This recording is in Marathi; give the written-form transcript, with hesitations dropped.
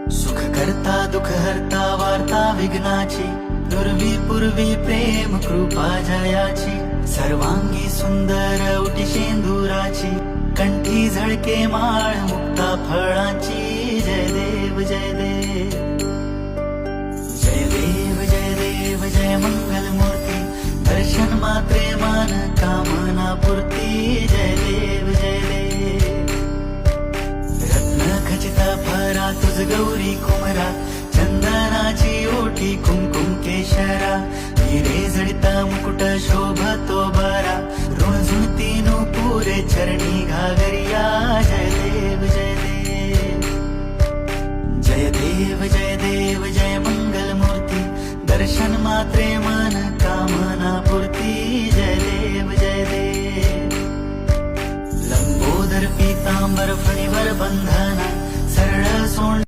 सुख करता दुःख हरता वार्ता विघ्नाची, दुर्वी पूर्वी प्रेम कृपा जयाची, सर्वांगी सुंदर उटी शेंदुराची, कंठी झळके माळ मुक्ता फळाची. जय देव जय देव जय देव जय देव जय मंगल मूर्ती, दर्शन मात्रे मान कामना पूर्ती. जय देव जय देव रत्न खचिता फरा तुझ गौरी कुमरा, चंदनाची ओटी कुंकुम केशरा, हिरे जडिता मुकुट शोभतो बरा, ऋण झुणती पुरे चरणी घागरिया. जय देव जय देव जय देव जय देव जय मंगल मूर्ती, दर्शन मात्रे मन कामना पूर्ती. जय देव जय देव लंबोदर पीतांबर फणीवर बंधना, सरळ सोंड